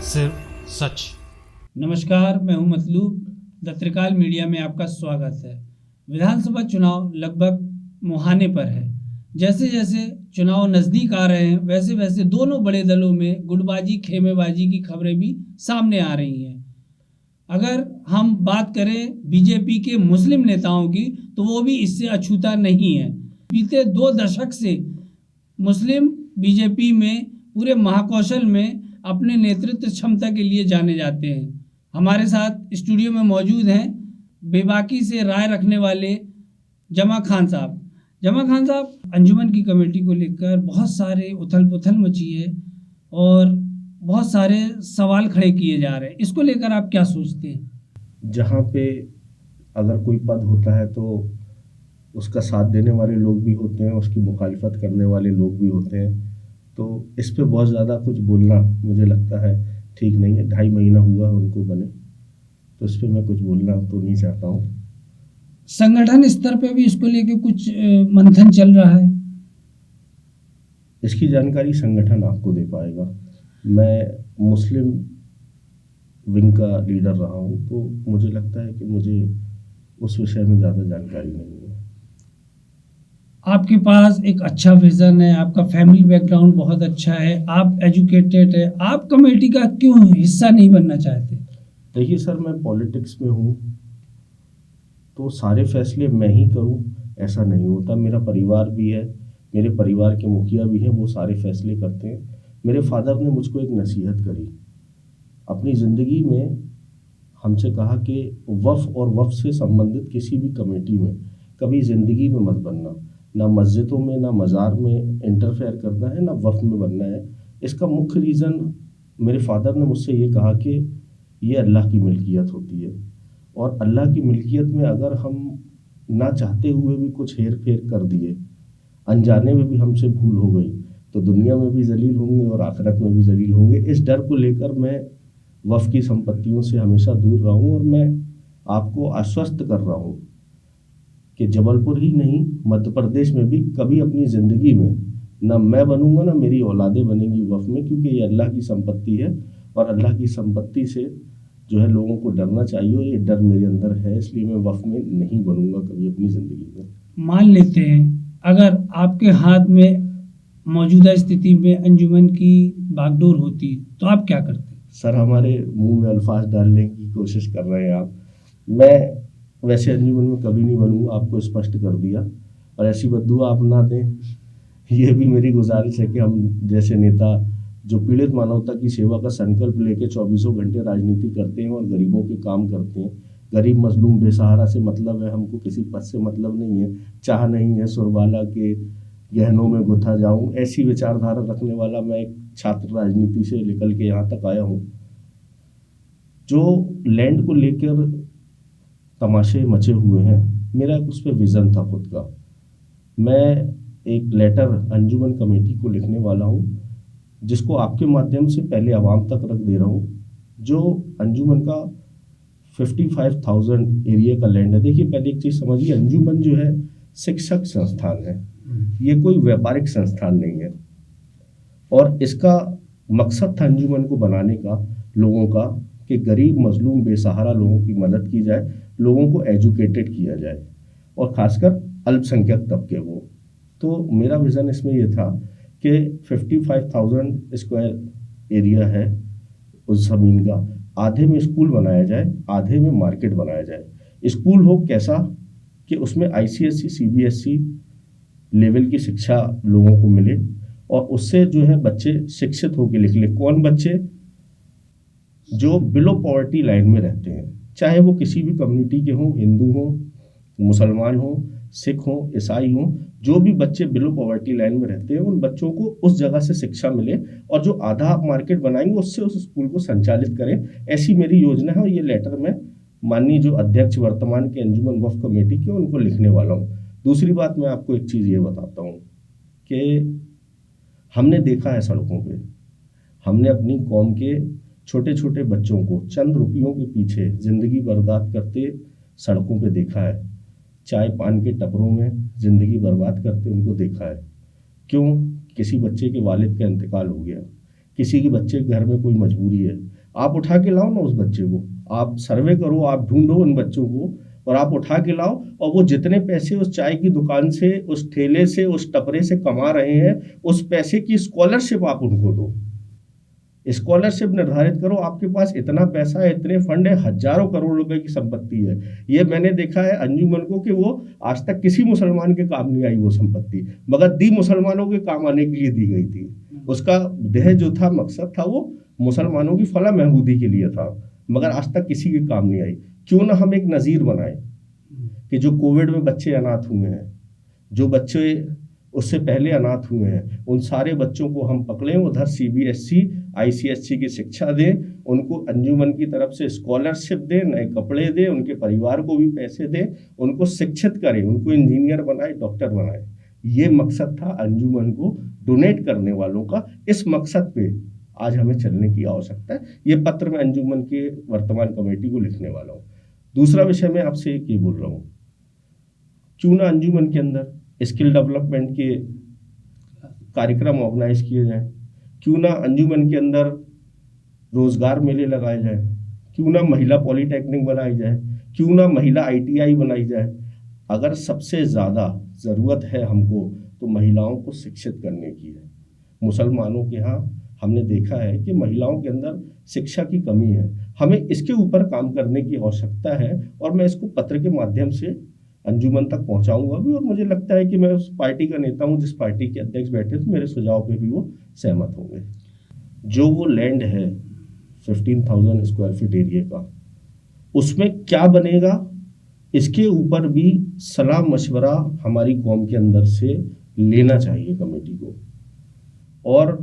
सिर्फ सच। नमस्कार, मैं हूं मतलूब। द त्रिकाल मीडिया में आपका स्वागत है। विधानसभा चुनाव लगभग मुहाने पर है। जैसे जैसे चुनाव नज़दीक आ रहे हैं वैसे वैसे दोनों बड़े दलों में गुटबाजी खेमेबाजी की खबरें भी सामने आ रही हैं। अगर हम बात करें बीजेपी के मुस्लिम नेताओं की तो वो भी इससे अछूता नहीं है। बीते 2 दशक से मुस्लिम बीजेपी में पूरे महाकौशल में अपने नेतृत्व क्षमता के लिए जाने जाते हैं। हमारे साथ स्टूडियो में मौजूद हैं बेबाकी से राय रखने वाले जमा खान साहब। जमा खान साहब, अंजुमन की कमेटी को लेकर बहुत सारे उथल पुथल मची है और बहुत सारे सवाल खड़े किए जा रहे हैं। इसको लेकर आप क्या सोचते हैं? जहाँ पे अगर कोई पद होता है तो उसका साथ देने वाले लोग भी होते हैं, उसकी मुखालिफत करने वाले लोग भी होते हैं। तो इस पे बहुत ज़्यादा कुछ बोलना मुझे लगता है ठीक नहीं है। 2.5 महीना हुआ है उनको बने, तो इस पे मैं कुछ बोलना तो नहीं चाहता हूँ। संगठन स्तर पे भी इसको लेके कुछ मंथन चल रहा है। इसकी जानकारी संगठन आपको दे पाएगा। मैं मुस्लिम विंग का लीडर रहा हूँ, तो मुझे लगता है कि मुझे उस विषय में ज़्यादा जानकारी नहीं है। आपके पास एक अच्छा विजन है, आपका फैमिली बैकग्राउंड बहुत अच्छा है, आप एजुकेटेड है, आप कमेटी का क्यों हिस्सा नहीं बनना चाहते? देखिए सर, मैं पॉलिटिक्स में हूँ तो सारे फैसले मैं ही करूँ ऐसा नहीं होता। मेरा परिवार भी है, मेरे परिवार के मुखिया भी हैं, वो सारे फैसले करते हैं। मेरे फादर ने मुझको एक नसीहत करी अपनी ज़िंदगी में, हमसे कहा कि वफ़ और वफ़ से संबंधित किसी भी कमेटी में कभी ज़िंदगी में मत बनना। ना मस्जिदों में ना मज़ार में इंटरफेयर करना है, ना वफ़ में बनना है। इसका मुख्य रीज़न मेरे फादर ने मुझसे ये कहा कि ये अल्लाह की मिल्कियत होती है, और अल्लाह की मिल्कियत में अगर हम ना चाहते हुए भी कुछ हेर फेर कर दिए, अनजाने में भी हमसे भूल हो गई, तो दुनिया में भी जलील होंगे और आखिरत में भी जलील होंगे। इस डर को लेकर मैं वफ़ की संपत्तियों से हमेशा दूर रहा हूँ, और मैं आपको आश्वस्त कर रहा हूँ कि जबलपुर ही नहीं, मध्य प्रदेश में भी कभी अपनी ज़िंदगी में ना मैं बनूंगा ना मेरी औलादें बनेंगी वफ़ में, क्योंकि ये अल्लाह की संपत्ति है और अल्लाह की संपत्ति से जो है लोगों को डरना चाहिए, और ये डर मेरे अंदर है, इसलिए मैं वफ़ में नहीं बनूंगा कभी अपनी ज़िंदगी में। मान लेते हैं अगर आपके हाथ में मौजूदा स्थिति में अंजुमन की बागडोर होती तो आप क्या करते? सर, हमारे मुंह में अल्फाज डालने की कोशिश कर रहे हैं आप। मैं वैसे अंजुमन में कभी नहीं बनूंगा, आपको स्पष्ट कर दिया, और ऐसी बद्दुआ आप ना दें, ये भी मेरी गुजारिश है कि हम जैसे नेता जो पीड़ित मानवता की सेवा का संकल्प लेके 24 घंटे राजनीति करते हैं और गरीबों के काम करते हैं। गरीब मजलूम बेसहारा से मतलब है, हमको किसी पद से मतलब नहीं है, चाह नहीं है सुरबाला के गहनों में गुथा जाऊं। ऐसी विचारधारा रखने वाला मैं एक छात्र राजनीति से निकल के यहाँ तक आया हूँ। जो लैंड को लेकर तमाशे मचे हुए हैं, मेरा उस पर विज़न था खुद का। मैं एक लेटर अंजुमन कमेटी को लिखने वाला हूँ, जिसको आपके माध्यम से पहले आवाम तक रख दे रहा हूँ। जो अंजुमन का 55,000 एरिया का लैंड है। देखिए, पहले एक चीज़ समझिए, अंजुमन जो है शिक्षक संस्थान है, ये कोई व्यापारिक संस्थान नहीं है। और इसका मकसद था अंजुमन को बनाने का लोगों का, कि गरीब मजलूम बेसहारा लोगों की मदद की जाए, लोगों को एजुकेटेड किया जाए, और ख़ासकर अल्पसंख्यक तबके को। तो मेरा विज़न इसमें यह था कि 55,000 स्क्वायर एरिया है उस ज़मीन का, आधे में स्कूल बनाया जाए, आधे में मार्केट बनाया जाए। स्कूल हो कैसा कि उसमें ICSE CBSE लेवल की शिक्षा लोगों को मिले, और उससे जो है बच्चे शिक्षित होकर निकले। कौन बच्चे? जो बिलो पॉवर्टी लाइन में रहते हैं, चाहे वो किसी भी कम्युनिटी के हों, हिंदू हों, मुसलमान हों, सिख हों, ईसाई हों। जो भी बच्चे बिलो पॉवर्टी लाइन में रहते हैं, उन बच्चों को उस जगह से शिक्षा मिले, और जो आधा मार्केट बनाएंगे उससे उस स्कूल को संचालित करें। ऐसी मेरी योजना है, और ये लेटर में माननीय जो अध्यक्ष वर्तमान के अंजुमन वफ़ कमेटी के, उनको लिखने वाला हूँ। दूसरी बात, मैं आपको एक चीज़ ये बताता हूँ कि हमने देखा है सड़कों पे, हमने अपनी कौम के छोटे छोटे बच्चों को चंद रुपयों के पीछे ज़िंदगी बर्बाद करते सड़कों पे देखा है। चाय पान के टपरों में ज़िंदगी बर्बाद करते उनको देखा है। क्यों? किसी बच्चे के वालिद का इंतकाल हो गया, किसी के बच्चे के घर में कोई मजबूरी है, आप उठा के लाओ ना उस बच्चे को, आप सर्वे करो, आप ढूंढो उन बच्चों को और आप उठा के लाओ, और वो जितने पैसे उस चाय की दुकान से, उस ठेले से, उस टपरे से कमा रहे हैं, उस पैसे की स्कॉलरशिप आप उनको दो। स्कॉलरशिप निर्धारित करो, आपके पास इतना पैसा है, इतने फंड है, हजारों करोड़ रुपए की संपत्ति है। ये मैंने देखा है अंजुमन को कि वो आज तक किसी मुसलमान के काम नहीं आई वो संपत्ति, मगर दी मुसलमानों के काम आने के लिए दी गई थी। उसका देह जो था, मकसद था, वो मुसलमानों की फलाह महमूदी के लिए था, मगर आज तक किसी के काम नहीं आई। क्यों ना हम एक नज़ीर बनाए कि जो कोविड में बच्चे अनाथ हुए हैं, जो बच्चे उससे पहले अनाथ हुए हैं, उन सारे बच्चों को हम पकड़ें, उधर CBSE ICSE की शिक्षा दें, उनको अंजुमन की तरफ से स्कॉलरशिप दें, नए कपड़े दें, उनके परिवार को भी पैसे दें, उनको शिक्षित करें, उनको इंजीनियर बनाए, डॉक्टर बनाए। ये मकसद था अंजुमन को डोनेट करने वालों का। इस मकसद पे आज हमें चलने की आवश्यकता है। ये पत्र मैं अंजुमन के वर्तमान कमेटी को लिखने वाला हूँ। दूसरा विषय मैं आपसे ये बोल रहा हूँ, क्यों ना अंजुमन के अंदर स्किल डेवलपमेंट के कार्यक्रम ऑर्गेनाइज किए जाएं, क्यों ना अंजुमन के अंदर रोजगार मेले लगाए जाएं, क्यों ना महिला पॉलिटेक्निक बनाई जाए, क्यों ना महिला ITI बनाई जाए। अगर सबसे ज़्यादा ज़रूरत है हमको तो महिलाओं को शिक्षित करने की है। मुसलमानों के यहाँ हमने देखा है कि महिलाओं के अंदर शिक्षा की कमी है, हमें इसके ऊपर काम करने की आवश्यकता है, और मैं इसको पत्र के माध्यम से अंजुमन तक पहुंचाऊंगा भी। और मुझे लगता है कि मैं उस पार्टी का नेता हूं जिस पार्टी के अध्यक्ष बैठे तो मेरे सुझाव पे भी वो सहमत होंगे। जो वो लैंड है 15,000 स्क्वायर फीट एरिया का, उसमें क्या बनेगा, इसके ऊपर भी सलाह मशवरा हमारी कौम के अंदर से लेना चाहिए कमेटी को, और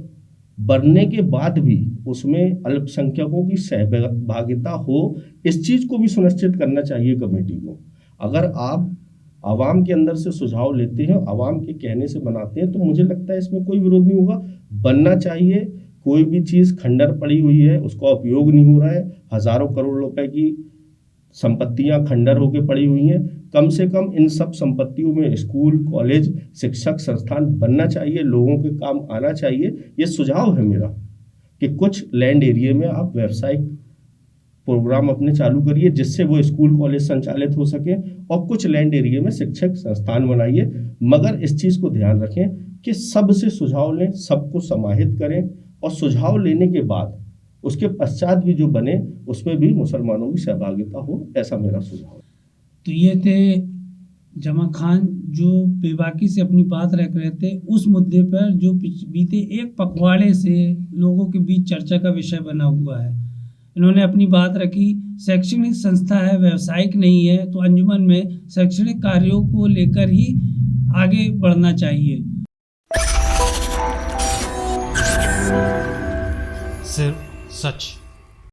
बनने के बाद भी उसमें अल्पसंख्यकों की सहभागिता हो, इस चीज़ को भी सुनिश्चित करना चाहिए कमेटी को। अगर आप आवाम के अंदर से सुझाव लेते हैं, आवाम के कहने से बनाते हैं, तो मुझे लगता है इसमें कोई विरोध नहीं होगा, बनना चाहिए। कोई भी चीज़ खंडर पड़ी हुई है, उसका उपयोग नहीं हो रहा है, हजारों करोड़ रुपए की संपत्तियां खंडर होकर पड़ी हुई हैं, कम से कम इन सब संपत्तियों में स्कूल, कॉलेज, शिक्षक संस्थान बनना चाहिए, लोगों के काम आना चाहिए। ये सुझाव है मेरा कि कुछ लैंड एरिया में आप व्यावसायिक प्रोग्राम अपने चालू करिए जिससे वो स्कूल कॉलेज संचालित हो सके, और कुछ लैंड एरिया में शिक्षक संस्थान बनाइए, मगर इस चीज़ को ध्यान रखें कि सबसे सुझाव लें, सबको समाहित करें, और सुझाव लेने के बाद उसके पश्चात भी जो बने उसमें भी मुसलमानों की सहभागिता हो, ऐसा मेरा सुझाव है। तो ये थे जमा खान जो बेबाकी से अपनी बात रख रहे थे उस मुद्दे पर जो बीते एक पखवाड़े से लोगों के बीच चर्चा का विषय बना हुआ है। इन्होंने अपनी बात रखी, शैक्षणिक संस्था है, व्यावसायिक नहीं है, तो अंजुमन में शैक्षणिक कार्यों को लेकर ही आगे बढ़ना चाहिए। सिर्फ सच।